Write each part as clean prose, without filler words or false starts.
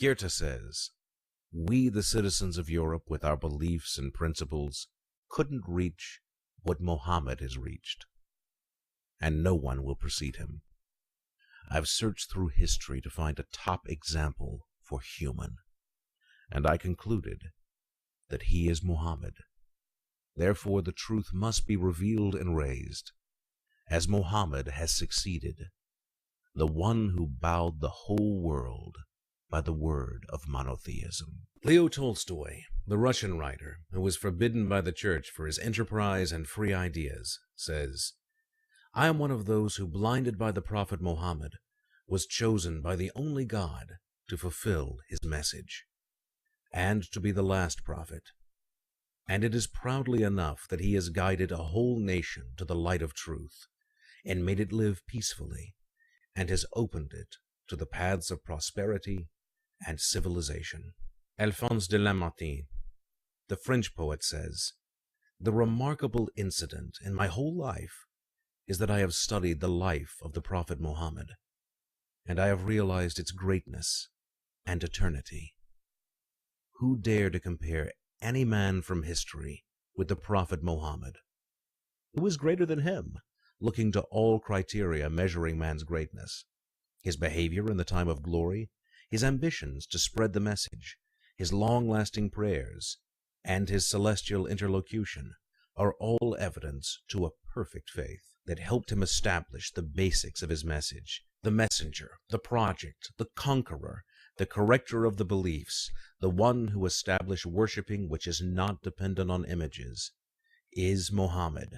Goethe says, "We, the citizens of Europe, with our beliefs and principles, couldn't reach what Mohammed has reached, and no one will precede him. I've searched through history to find a top example for human, and I concluded that he is Mohammed. Therefore the truth must be revealed and raised, as Mohammed has succeeded, the one who bowed the whole world by the word of monotheism." Leo Tolstoy, the Russian writer who was forbidden by the church for his enterprise and free ideas, says, "I am one of those who, blinded by the prophet Mohammed, was chosen by the only God to fulfill his message, and to be the last prophet. And it is proudly enough that he has guided a whole nation to the light of truth, and made it live peacefully, and has opened it to the paths of prosperity and civilization." Alphonse de Lamartine, the French poet, says, "The remarkable incident in my whole life is that I have studied the life of the Prophet Mohammed, and I have realized its greatness and eternity. Who dare to compare any man from history with the Prophet Mohammed? Who is greater than him, looking to all criteria measuring man's greatness? His behavior in the time of glory, his ambitions to spread the message, his long-lasting prayers, and his celestial interlocution are all evidence to a perfect faith that helped him establish the basics of his message. The messenger, the project, the conqueror, the corrector of the beliefs, the one who established worshiping which is not dependent on images, is Mohammed.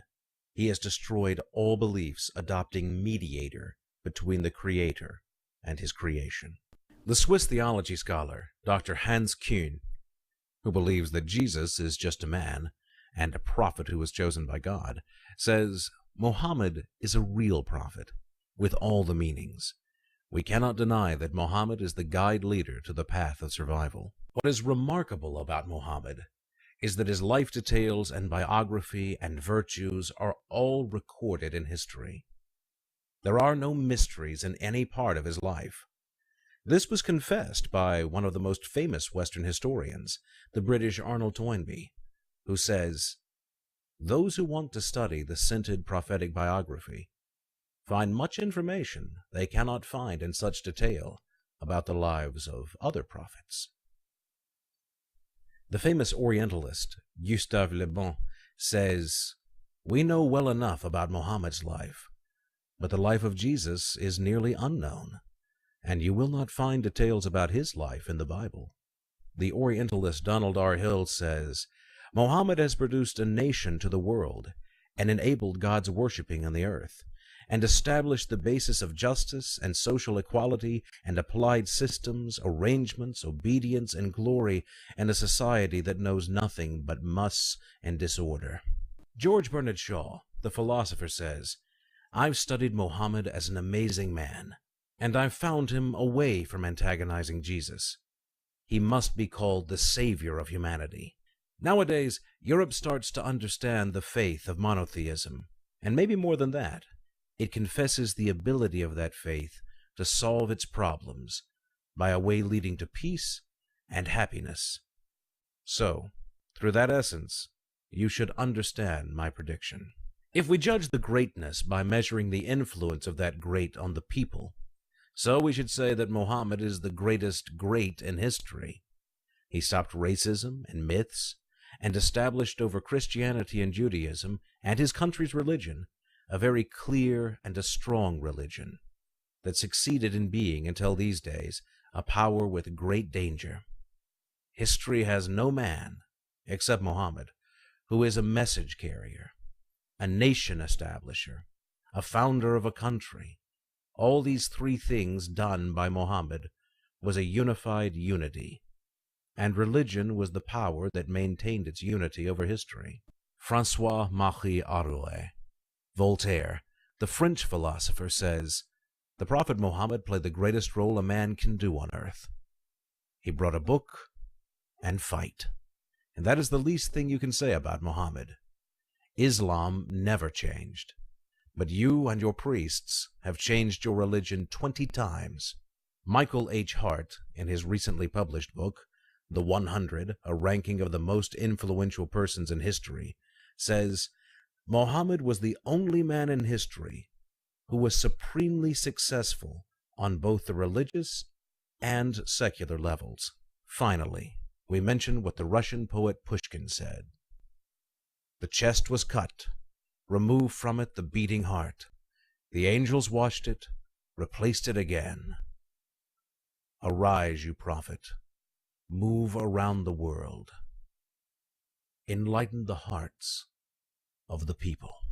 He has destroyed all beliefs, adopting mediator between the Creator and his creation." The Swiss theology scholar, Dr. Hans Kuhn, who believes that Jesus is just a man and a prophet who was chosen by God, says, "Mohammed is a real prophet, with all the meanings. We cannot deny that Mohammed is the guide leader to the path of survival. What is remarkable about Mohammed is that his life details and biography and virtues are all recorded in history. There are no mysteries in any part of his life. This was confessed by one of the most famous Western historians, the British Arnold Toynbee, who says, "Those who want to study the scented prophetic biography find much information they cannot find in such detail about the lives of other prophets." The famous Orientalist, Gustave Le Bon, says, "We know well enough about Mohammed's life, but the life of Jesus is nearly unknown, and you will not find details about his life in the Bible." The Orientalist Donald R. Hill says, "Mohammed has produced a nation to the world and enabled God's worshiping on the earth, and established the basis of justice and social equality and applied systems, arrangements, obedience, and glory in a society that knows nothing but muss and disorder." George Bernard Shaw, the philosopher, says, "I've studied Mohammed as an amazing man, and I've found him away from antagonizing Jesus. He must be called the savior of humanity." Nowadays, Europe starts to understand the faith of monotheism, and maybe more than that, it confesses the ability of that faith to solve its problems by a way leading to peace and happiness. So, through that essence, you should understand my prediction. If we judge the greatness by measuring the influence of that great on the people, so we should say that Mohammed is the greatest great in history. He stopped racism and myths, and established over Christianity and Judaism and his country's religion a very clear and a strong religion that succeeded in being, until these days, a power with great danger. History has no man, except Mohammed, who is a message carrier, a nation establisher, a founder of a country. All these three things done by Mohammed was a unified unity, and religion was the power that maintained its unity over history. François-Marie Arouet, Voltaire, the French philosopher, says, "The Prophet Muhammad played the greatest role a man can do on earth. He brought a book and fight, and that is the least thing you can say about Muhammad. Islam never changed, but you and your priests have changed your religion 20 times. Michael H. Hart, in his recently published book, The 100, a ranking of the most influential persons in history, says, Muhammad was the only man in history who was supremely successful on both the religious and secular levels. Finally, we mention what the Russian poet Pushkin said. The chest was cut, removed from it the beating heart. The angels washed it, replaced it again. Arise, you prophet, move around the world. Enlighten the hearts of the people.